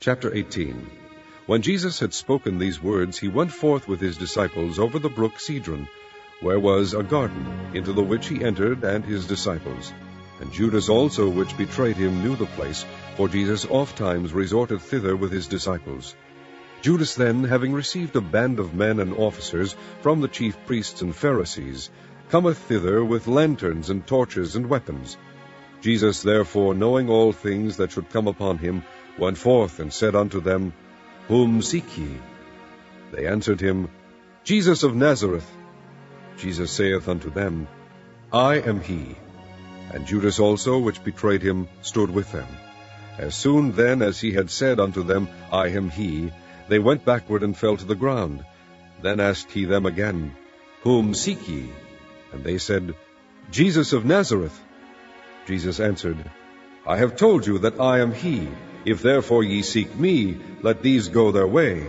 Chapter 18. When Jesus had spoken these words, he went forth with his disciples over the brook Cedron, where was a garden, into the which he entered, and his disciples. And Judas also, which betrayed him, knew the place, for Jesus ofttimes resorted thither with his disciples. Judas then, having received a band of men and officers from the chief priests and Pharisees, cometh thither with lanterns and torches and weapons. Jesus therefore, knowing all things that should come upon him, went forth and said unto them, Whom seek ye? They answered him, Jesus of Nazareth. Jesus saith unto them, I am he. And Judas also, which betrayed him, stood with them. As soon then as he had said unto them, I am he, they went backward and fell to the ground. Then asked he them again, Whom seek ye? And they said, Jesus of Nazareth. Jesus answered, I have told you that I am he. If therefore ye seek me, let these go their way.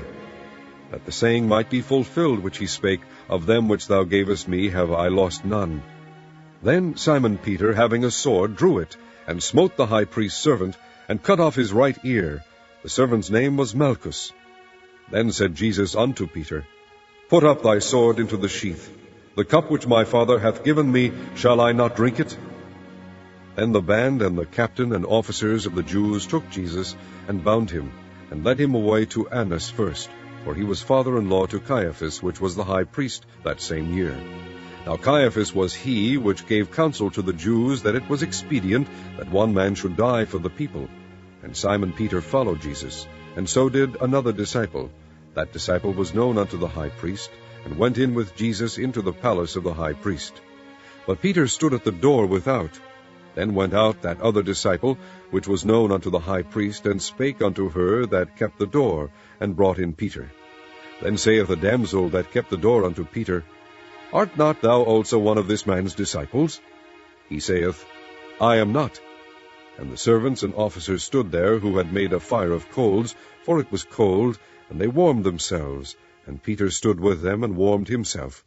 That the saying might be fulfilled which he spake, Of them which thou gavest me have I lost none. Then Simon Peter, having a sword, drew it, and smote the high priest's servant, and cut off his right ear. The servant's name was Malchus. Then said Jesus unto Peter, Put up thy sword into the sheath. The cup which my Father hath given me, shall I not drink it? Then the band and the captain and officers of the Jews took Jesus, and bound him, and led him away to Annas first, for he was father-in-law to Caiaphas, which was the high priest that same year. Now Caiaphas was he which gave counsel to the Jews that it was expedient that one man should die for the people. And Simon Peter followed Jesus, and so did another disciple. That disciple was known unto the high priest, and went in with Jesus into the palace of the high priest. But Peter stood at the door without. Then went out that other disciple, which was known unto the high priest, and spake unto her that kept the door, and brought in Peter. Then saith the damsel that kept the door unto Peter, Art not thou also one of this man's disciples? He saith, I am not. And the servants and officers stood there, who had made a fire of coals, for it was cold, and they warmed themselves. And Peter stood with them, and warmed himself.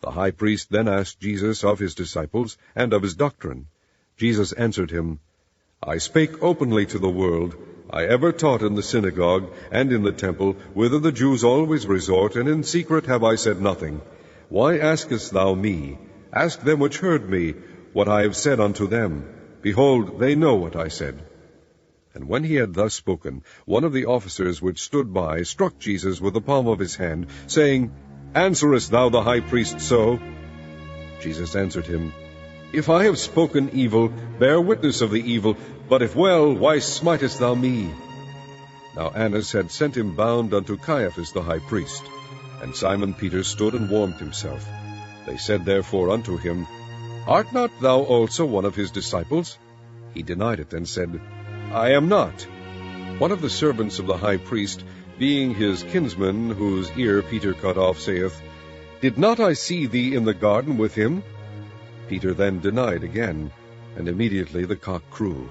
The high priest then asked Jesus of his disciples, and of his doctrine. Jesus answered him, I spake openly to the world. I ever taught in the synagogue, and in the temple, whither the Jews always resort, and in secret have I said nothing. Why askest thou me? Ask them which heard me, what I have said unto them. Behold, they know what I said. And when he had thus spoken, one of the officers which stood by struck Jesus with the palm of his hand, saying, Answerest thou the high priest so? Jesus answered him, If I have spoken evil, bear witness of the evil, but if well, why smitest thou me? Now Annas had sent him bound unto Caiaphas the high priest. And Simon Peter stood and warmed himself. They said therefore unto him, Art not thou also one of his disciples? He denied it, and said, I am not. One of the servants of the high priest, being his kinsman, whose ear Peter cut off, saith, Did not I see thee in the garden with him? Peter then denied again, and immediately the cock crew.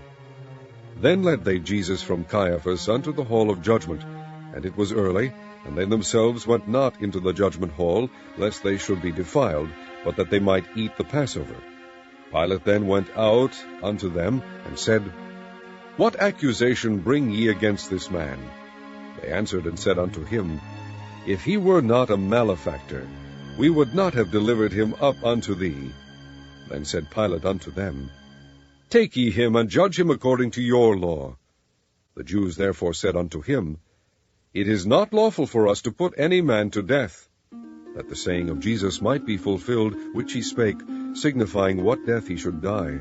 Then led they Jesus from Caiaphas unto the hall of judgment, and it was early, and they themselves went not into the judgment hall, lest they should be defiled, but that they might eat the Passover. Pilate then went out unto them, and said, What accusation bring ye against this man? They answered and said unto him, If he were not a malefactor, we would not have delivered him up unto thee. Then said Pilate unto them, Take ye him, and judge him according to your law. The Jews therefore said unto him, It is not lawful for us to put any man to death, that the saying of Jesus might be fulfilled, which he spake, signifying what death he should die.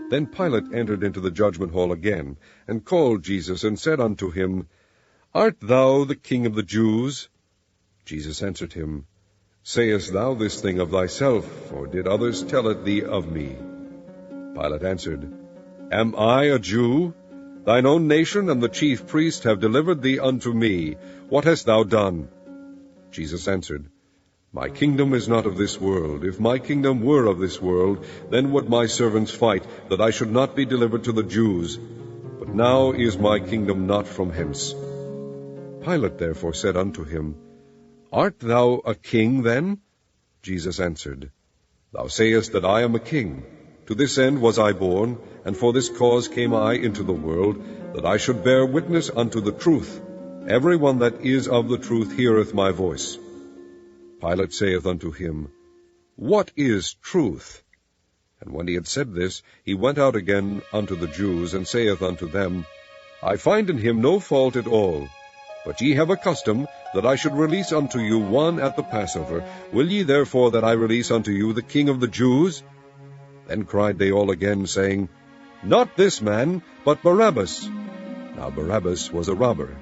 Then Pilate entered into the judgment hall again, and called Jesus, and said unto him, Art thou the King of the Jews? Jesus answered him, Sayest thou this thing of thyself, or did others tell it thee of me? Pilate answered, Am I a Jew? Thine own nation and the chief priest have delivered thee unto me. What hast thou done? Jesus answered, My kingdom is not of this world. If my kingdom were of this world, then would my servants fight, that I should not be delivered to the Jews. But now is my kingdom not from hence. Pilate therefore said unto him, Art thou a king then? Jesus answered, Thou sayest that I am a king. To this end was I born, and for this cause came I into the world, that I should bear witness unto the truth. Every one that is of the truth heareth my voice. Pilate saith unto him, What is truth? And when he had said this, he went out again unto the Jews, and saith unto them, I find in him no fault at all. But ye have a custom that I should release unto you one at the Passover. Will ye therefore that I release unto you the King of the Jews? Then cried they all again, saying, Not this man, but Barabbas. Now Barabbas was a robber.